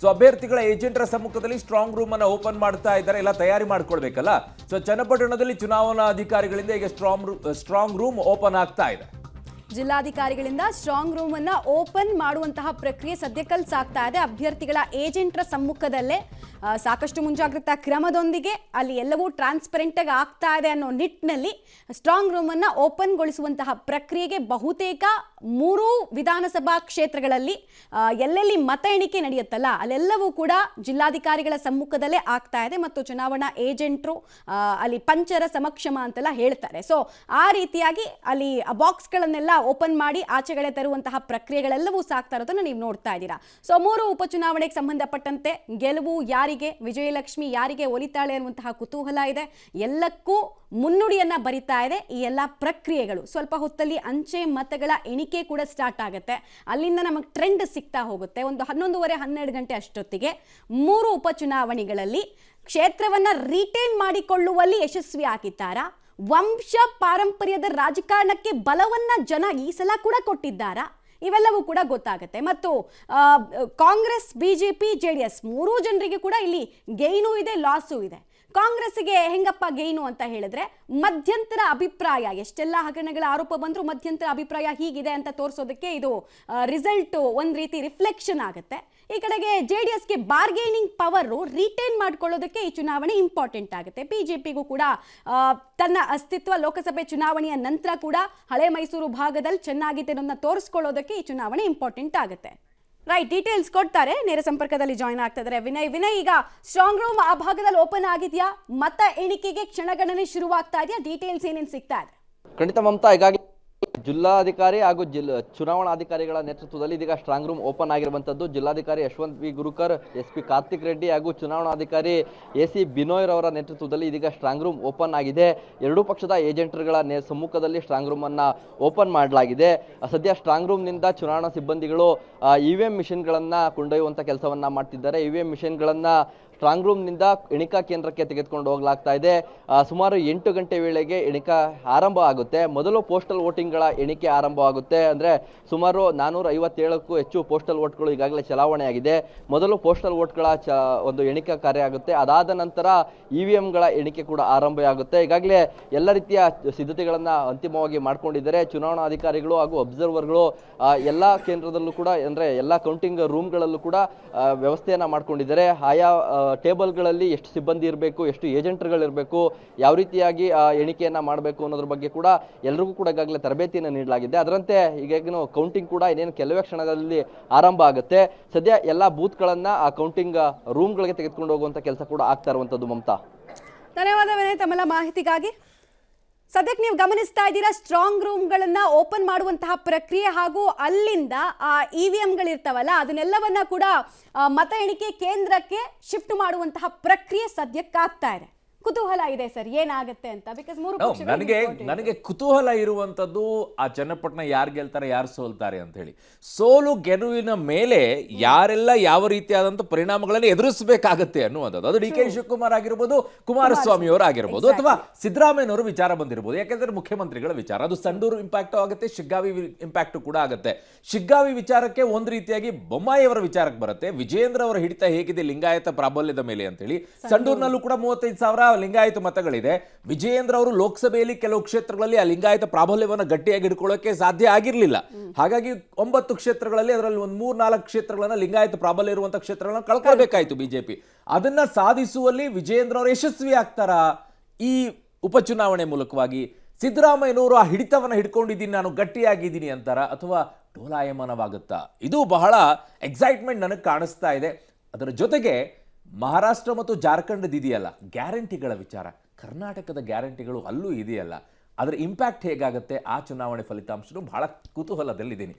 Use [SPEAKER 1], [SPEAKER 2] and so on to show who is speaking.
[SPEAKER 1] So ಅಭ್ಯರ್ಥಿಗಳ ಏಜೆಂಟರ ಸಮ್ಮುಖದಲ್ಲಿ strong room ಅನ್ನು ಓಪನ್ ಮಾಡ್ತಾ ಇದ್ದಾರೆ, ಎಲ್ಲ ತಯಾರಿ ಮಾಡ್ಕೊಳ್ಬೇಕಲ್ಲ. ಸೊ ಚನ್ನಪಟ್ಟಣದಲ್ಲಿ ಚುನಾವಣಾ ಅಧಿಕಾರಿಗಳಿಂದ ಈಗ ಸ್ಟ್ರಾಂಗ್ ರೂಮ್ ಓಪನ್ ಆಗ್ತಾ ಇದೆ.
[SPEAKER 2] ಜಿಲ್ಲಾಧಿಕಾರಿಗಳಿಂದ ಸ್ಟ್ರಾಂಗ್ ರೂಮ್ ಅನ್ನ ಓಪನ್ ಮಾಡುವಂತಹ ಪ್ರಕ್ರಿಯೆ ಸದ್ಯಕ್ಕಲ್ಲಿ ಸಾಗ್ತಾ ಇದೆ. ಅಭ್ಯರ್ಥಿಗಳ ಏಜೆಂಟರ ಸಮ್ಮುಖದಲ್ಲೇ ಸಾಕಷ್ಟು ಮುಂಜಾಗ್ರತಾ ಕ್ರಮದೊಂದಿಗೆ ಅಲ್ಲಿ ಎಲ್ಲವೂ ಟ್ರಾನ್ಸ್ಪರೆಂಟ್ ಆಗಿ ಆಗ್ತಾ ಇದೆ ಅನ್ನೋ ನಿಟ್ಟಿನಲ್ಲಿ ಸ್ಟ್ರಾಂಗ್ ರೂಮ್ ಅನ್ನ ಓಪನ್ಗೊಳಿಸುವಂತಹ ಪ್ರಕ್ರಿಯೆಗೆ ಬಹುತೇಕ 3 ವಿಧಾನಸಭಾ ಕ್ಷೇತ್ರಗಳಲ್ಲಿ ಎಲ್ಲೆಲ್ಲಿ ಮತ ಎಣಿಕೆ ನಡೆಯುತ್ತಲ್ಲ ಅಲ್ಲೆಲ್ಲವೂ ಕೂಡ ಜಿಲ್ಲಾಧಿಕಾರಿಗಳ ಸಮ್ಮುಖದಲ್ಲೇ ಆಗ್ತಾ ಇದೆ ಮತ್ತು ಚುನಾವಣಾ ಏಜೆಂಟರು ಅಲ್ಲಿ ಪಂಚರ ಸಮಕ್ಷಮ ಅಂತೆಲ್ಲ ಹೇಳ್ತಾರೆ. ಸೊ ಆ ರೀತಿಯಾಗಿ ಅಲ್ಲಿ ಬಾಕ್ಸ್ಗಳನ್ನೆಲ್ಲ ಓಪನ್ ಮಾಡಿ ಆಚೆಗಡೆ ತರುವಂತಹ ಪ್ರಕ್ರಿಯೆಗಳೆಲ್ಲವೂ ಸಾಗ್ತಾ ಇರೋದನ್ನ ನೀವು ನೋಡ್ತಾ ಇದ್ದೀರಾ. ಸೊ 3 ಉಪಚುನಾವಣೆಗೆ ಸಂಬಂಧಪಟ್ಟಂತೆ ಗೆಲುವು ಯಾರಿಗೆ, ವಿಜಯಲಕ್ಷ್ಮಿ ಯಾರಿಗೆ ಒಲಿತಾಳೆ ಅನ್ನುವಂತಹ ಕುತೂಹಲ ಇದೆ. ಎಲ್ಲಕ್ಕೂ ಮುನ್ನುಡಿಯನ್ನ ಬರಿತಾ ಇದೆ ಈ ಎಲ್ಲ ಪ್ರಕ್ರಿಯೆಗಳು. ಸ್ವಲ್ಪ ಹೊತ್ತಲ್ಲಿ ಅಂಚೆ ಮತಗಳ ಎಣಿಕೆ ಕೂಡ ಸ್ಟಾರ್ಟ್ ಆಗುತ್ತೆ. ಅಲ್ಲಿಂದ ನಮಗೆ ಟ್ರೆಂಡ್ ಸಿಗ್ತಾ ಹೋಗುತ್ತೆ. ಒಂದು 11:30-12 ಗಂಟೆ ಅಷ್ಟೊತ್ತಿಗೆ 3 ಉಪಚುನಾವಣೆಗಳಲ್ಲಿ ಕ್ಷೇತ್ರವನ್ನ ರಿಟೇನ್ ಮಾಡಿಕೊಳ್ಳುವಲ್ಲಿ ಯಶಸ್ವಿ ಆಗಿದ್ದಾರಾ, ವಂಶ ಪಾರಂಪರ್ಯದ ರಾಜಕಾರಣಕ್ಕೆ ಬಲವನ್ನ ಜನ ಈ ಸಲ ಕೂಡ ಕೊಟ್ಟಿದ್ದಾರಾ, ಇವೆಲ್ಲವೂ ಕೂಡ ಗೊತ್ತಾಗುತ್ತೆ. ಮತ್ತು ಕಾಂಗ್ರೆಸ್, ಬಿಜೆಪಿ, ಜೆಡಿಎಸ್ 3 ಜನರಿಗೆ ಕೂಡ ಇಲ್ಲಿ ಗೇಯ್ನು ಇದೆ, ಲಾಸು ಇದೆ. ಕಾಂಗ್ರೆಸ್ಗೆ ಹೆಂಗಪ್ಪ ಗೇಯ್ನು ಅಂತ ಹೇಳಿದ್ರೆ ಮಧ್ಯಂತರ ಅಭಿಪ್ರಾಯ, ಎಷ್ಟೆಲ್ಲ ಹಗರಣಗಳ ಆರೋಪ ಬಂದರೂ ಮಧ್ಯಂತರ ಅಭಿಪ್ರಾಯ ಹೀಗಿದೆ ಅಂತ ತೋರಿಸೋದಕ್ಕೆ ಇದು ರಿಸಲ್ಟ್ ಒಂದು ರೀತಿ ರಿಫ್ಲೆಕ್ಷನ್ ಆಗುತ್ತೆ. ಈ ಕಡೆಗೆ ಜೆಡಿಎಸ್ಗೆ ಬಾರ್ಗೇನಿಂಗ್ ಪವರು ರಿಟೇನ್ ಮಾಡ್ಕೊಳ್ಳೋದಕ್ಕೆ ಈ ಚುನಾವಣೆ ಇಂಪಾರ್ಟೆಂಟ್ ಆಗುತ್ತೆ. ಬಿಜೆಪಿಗೂ ಕೂಡ ತನ್ನ ಅಸ್ತಿತ್ವ ಲೋಕಸಭೆ ಚುನಾವಣೆಯ ನಂತರ ಕೂಡ ಹಳೆ ಮೈಸೂರು ಭಾಗದಲ್ಲಿ ಚೆನ್ನಾಗಿದೆ ಅನ್ನೋದನ್ನ ತೋರಿಸ್ಕೊಳ್ಳೋದಕ್ಕೆ ಈ ಚುನಾವಣೆ ಇಂಪಾರ್ಟೆಂಟ್ ಆಗುತ್ತೆ. ರೈಟ್, ಡೀಟೇಲ್ಸ್ ಕೊಡ್ತಾರೆ. ನೇರ ಸಂಪರ್ಕದಲ್ಲಿ ಜಾಯ್ನ್ ಆಗ್ತಾ ಇದ್ದಾರೆ ವಿನಯ್, ಈಗ ಸ್ಟ್ರಾಂಗ್ ರೂಮ್ ಆ ಭಾಗದಲ್ಲಿ ಓಪನ್ ಆಗಿದೆಯಾ? ಮತ ಎಣಿಕೆಗೆ ಕ್ಷಣಗಣನೆ ಶುರುವಾಗ್ತಾ ಇದೆಯಾ? ಡೀಟೇಲ್ಸ್ ಏನೇನು ಸಿಗ್ತಾ ಇದೆ?
[SPEAKER 3] ಖಂಡಿತ ಮಮತಾ, ಹೀಗಾಗಿ ಜಿಲ್ಲಾಧಿಕಾರಿ ಹಾಗೂ ಚುನಾವಣಾಧಿಕಾರಿಗಳ ನೇತೃತ್ವದಲ್ಲಿ ಇದೀಗ ಸ್ಟ್ರಾಂಗ್ ರೂಮ್ ಓಪನ್ ಆಗಿರುವಂತದ್ದು. ಜಿಲ್ಲಾಧಿಕಾರಿ ಯಶವಂತ್ ವಿ ಗುರುಕರ್, SP ಕಾರ್ತಿಕ್ ರೆಡ್ಡಿ ಹಾಗೂ ಚುನಾವಣಾಧಿಕಾರಿ AC ಬಿನೋಯ್ ರವರ ನೇತೃತ್ವದಲ್ಲಿ ಇದೀಗ ಸ್ಟ್ರಾಂಗ್ ರೂಮ್ ಓಪನ್ ಆಗಿದೆ. ಎರಡೂ ಪಕ್ಷದ ಏಜೆಂಟ್ಗಳ ಸಮ್ಮುಖದಲ್ಲಿ ಸ್ಟ್ರಾಂಗ್ ರೂಮ್ ಅನ್ನ ಓಪನ್ ಮಾಡಲಾಗಿದೆ. ಸದ್ಯ ಸ್ಟ್ರಾಂಗ್ ರೂಮ್ ನಿಂದ ಚುನಾವಣಾ ಸಿಬ್ಬಂದಿಗಳು EVM ಮಿಷನ್ಗಳನ್ನ ಕೊಂಡೊಯ್ಯುವಂತ ಕೆಲಸವನ್ನ ಮಾಡ್ತಿದ್ದಾರೆ. EVM ಮಿಷನ್ಗಳನ್ನ ಸ್ಟ್ರಾಂಗ್ ರೂಮ್ನಿಂದ ಎಣಿಕಾ ಕೇಂದ್ರಕ್ಕೆ ತೆಗೆದುಕೊಂಡು ಹೋಗಲಾಗ್ತಾ ಇದೆ. ಸುಮಾರು 8 ಗಂಟೆ ವೇಳೆಗೆ ಎಣಿಕಾ ಆರಂಭ ಆಗುತ್ತೆ. ಮೊದಲು ಪೋಸ್ಟಲ್ ವೋಟಿಂಗ್ಗಳ ಎಣಿಕೆ ಆರಂಭವಾಗುತ್ತೆ. ಅಂದರೆ ಸುಮಾರು 457ಕ್ಕೂ ಹೆಚ್ಚು ಪೋಸ್ಟಲ್ ವೋಟ್ಗಳು ಈಗಾಗಲೇ ಚಲಾವಣೆಯಾಗಿದೆ. ಮೊದಲು ಪೋಸ್ಟಲ್ ವೋಟ್ಗಳ ಒಂದು ಎಣಿಕಾ ಕಾರ್ಯ ಆಗುತ್ತೆ. ಅದಾದ ನಂತರ EVMಗಳ ಎಣಿಕೆ ಕೂಡ ಆರಂಭ ಆಗುತ್ತೆ. ಈಗಾಗಲೇ ಎಲ್ಲ ರೀತಿಯ ಸಿದ್ಧತೆಗಳನ್ನು ಅಂತಿಮವಾಗಿ ಮಾಡ್ಕೊಂಡಿದ್ದಾರೆ ಚುನಾವಣಾಧಿಕಾರಿಗಳು ಹಾಗೂ ಅಬ್ಸರ್ವರ್ಗಳು. ಎಲ್ಲ ಕೇಂದ್ರದಲ್ಲೂ ಕೂಡ ಅಂದರೆ ಎಲ್ಲ ಕೌಂಟಿಂಗ್ ರೂಮ್ಗಳಲ್ಲೂ ಕೂಡ ವ್ಯವಸ್ಥೆಯನ್ನು ಮಾಡ್ಕೊಂಡಿದ್ದಾರೆ. ಆಯಾ ಟೇಬಲ್ಗಳಲ್ಲಿ ಎಷ್ಟು ಸಿಬ್ಬಂದಿ ಇರಬೇಕು, ಎಷ್ಟು ಏಜೆಂಟ್ಗಳಿರಬೇಕು, ಯಾವ ರೀತಿಯಾಗಿ ಎಣಿಕೆಯನ್ನು ಮಾಡಬೇಕು ಅನ್ನೋದ್ರ ಬಗ್ಗೆ ಕೂಡ ಎಲ್ರಿಗೂ ಕೂಡ ಈಗಾಗಲೇ ತರಬೇತಿಯನ್ನು ನೀಡಲಾಗಿದೆ. ಅದರಂತೆ ಈಗೇನು ಕೌಂಟಿಂಗ್ ಕೂಡ ಇನ್ನೇನು ಕೆಲವೇ ಕ್ಷಣದಲ್ಲಿ ಆರಂಭ ಆಗುತ್ತೆ. ಸದ್ಯ ಎಲ್ಲ ಬೂತ್ಗಳನ್ನು ಆ ಕೌಂಟಿಂಗ್ ರೂಮ್ಗಳಿಗೆ ತೆಗೆದುಕೊಂಡು ಹೋಗುವಂಥ ಕೆಲಸ ಕೂಡ ಆಗ್ತಾ ಇರುವಂಥದ್ದು. ಮಮತಾ,
[SPEAKER 2] ಧನ್ಯವಾದ ವಿನಯ್ ತಮ್ಮೆಲ್ಲ ಮಾಹಿತಿಗಾಗಿ. ಸದ್ಯಕ್ಕೆ ನೀವು ಗಮನಿಸ್ತಾ ಇದ್ದೀರಾ ಸ್ಟ್ರಾಂಗ್ ರೂಮ್ಗಳನ್ನ ಓಪನ್ ಮಾಡುವಂತಹ ಪ್ರಕ್ರಿಯೆ ಹಾಗೂ ಅಲ್ಲಿಂದ EVMಗಳಿರ್ತಾವಲ್ಲ ಅದನ್ನೆಲ್ಲವನ್ನ ಕೂಡ ಮತ ಎಣಿಕೆ ಕೇಂದ್ರಕ್ಕೆ ಶಿಫ್ಟ್ ಮಾಡುವಂತಹ ಪ್ರಕ್ರಿಯೆ ಸದ್ಯಕ್ಕಾಗ್ತಾ ಇದೆ. ಕುತೂಹಲ ಇದೆ ಸರ್, ಏನಾಗುತ್ತೆ ಅಂತ. ಬಿಕಾಸ್
[SPEAKER 1] ನನಗೆ ಕುತೂಹಲ ಇರುವಂತದ್ದು ಆ ಚನ್ನಪಟ್ಟಣ ಯಾರು ಗೆಲ್ತಾರೆ ಯಾರು ಸೋಲ್ತಾರೆ ಅಂತ ಹೇಳಿ. ಸೋಲು ಗೆಲುವಿನ ಮೇಲೆ ಯಾರೆಲ್ಲ ಯಾವ ರೀತಿಯಾದಂಥ ಪರಿಣಾಮಗಳನ್ನು ಎದುರಿಸಬೇಕಾಗತ್ತೆ ಅನ್ನುವಂಥದ್ದು. ಅದು DK ಶಿವಕುಮಾರ್ ಆಗಿರ್ಬೋದು, ಕುಮಾರಸ್ವಾಮಿ ಅವರು ಆಗಿರ್ಬೋದು, ಅಥವಾ ಸಿದ್ದರಾಮಯ್ಯನವರು ವಿಚಾರ ಬಂದಿರ್ಬೋದು. ಯಾಕೆಂದ್ರೆ ಮುಖ್ಯಮಂತ್ರಿಗಳ ವಿಚಾರ ಅದು ಸಂಡೂರು ಇಂಪ್ಯಾಕ್ಟ್ ಆಗುತ್ತೆ, ಶಿಗ್ಗಾವಿ ಇಂಪ್ಯಾಕ್ಟ್ ಕೂಡ ಆಗುತ್ತೆ. ಶಿಗ್ಗಾವಿ ವಿಚಾರಕ್ಕೆ ಒಂದು ರೀತಿಯಾಗಿ ಬೊಮ್ಮಾಯಿ ಅವರ ವಿಚಾರಕ್ಕೆ ಬರುತ್ತೆ. ವಿಜೇಂದ್ರ ಅವರ ಹಿಡಿತ ಹೇಗಿದೆ ಲಿಂಗಾಯತ ಪ್ರಾಬಲ್ಯದ ಮೇಲೆ ಅಂತ ಹೇಳಿ. ಸಂಡೂರಿನಲ್ಲೂ ಕೂಡ 35,000 ಲಿಂಗಾಯತ ಮತಗಳಿದೆ. ವಿಜಯೇಂದ್ರ ಅವರು ಲೋಕಸಭೆಯಲ್ಲಿ ಕೆಲವು ಕ್ಷೇತ್ರಗಳಲ್ಲಿ ಆ ಲಿಂಗಾಯತ ಪ್ರಾಬಲ್ಯವನ್ನು ಗಟ್ಟಿಯಾಗಿ ಹಿಡ್ಕೊಳ್ಳೋಕೆ ಸಾಧ್ಯ ಆಗಿರಲಿಲ್ಲ. ಹಾಗಾಗಿ 9 ಕ್ಷೇತ್ರಗಳಲ್ಲಿ ಅದರಲ್ಲಿ ಒಂದು 3-4 ಕ್ಷೇತ್ರಗಳನ್ನ ಲಿಂಗಾಯತ ಪ್ರಾಬಲ್ಯ ಇರುವಂತಹ ಕ್ಷೇತ್ರಗಳನ್ನ ಕಳ್ಕೊಳ್ಬೇಕಾಯ್ತು ಬಿಜೆಪಿ. ಅದನ್ನ ಸಾಧಿಸುವಲ್ಲಿ ವಿಜಯೇಂದ್ರ ಅವರು ಯಶಸ್ವಿ ಆಗ್ತಾರಾ ಈ ಉಪಚುನಾವಣೆ ಮೂಲಕವಾಗಿ? ಸಿದ್ದರಾಮಯ್ಯನವರು ಆ ಹಿಡಿತವನ್ನು ಹಿಡ್ಕೊಂಡಿದ್ದೀನಿ, ನಾನು ಗಟ್ಟಿಯಾಗಿದ್ದೀನಿ ಅಂತಾರ, ಅಥವಾ ಡೋಲಾಯಮಾನವಾಗುತ್ತಾ? ಇದು ಬಹಳ ಎಕ್ಸೈಟ್ಮೆಂಟ್ ನನಗೆ ಕಾಣಿಸ್ತಾ ಇದೆ. ಅದರ ಜೊತೆಗೆ ಮಹಾರಾಷ್ಟ್ರ ಮತ್ತು ಜಾರ್ಖಂಡ್ ಇದೆಯಲ್ಲ ಗ್ಯಾರಂಟಿಗಳ ವಿಚಾರ, ಕರ್ನಾಟಕದ ಗ್ಯಾರಂಟಿಗಳು ಅಲ್ಲೂ ಇದೆಯಲ್ಲ, ಅದರ ಇಂಪ್ಯಾಕ್ಟ್ ಹೇಗಾಗುತ್ತೆ ಆ ಚುನಾವಣೆ ಫಲಿತಾಂಶನು ಬಹಳ ಕುತೂಹಲದಲ್ಲಿದ್ದೀನಿ.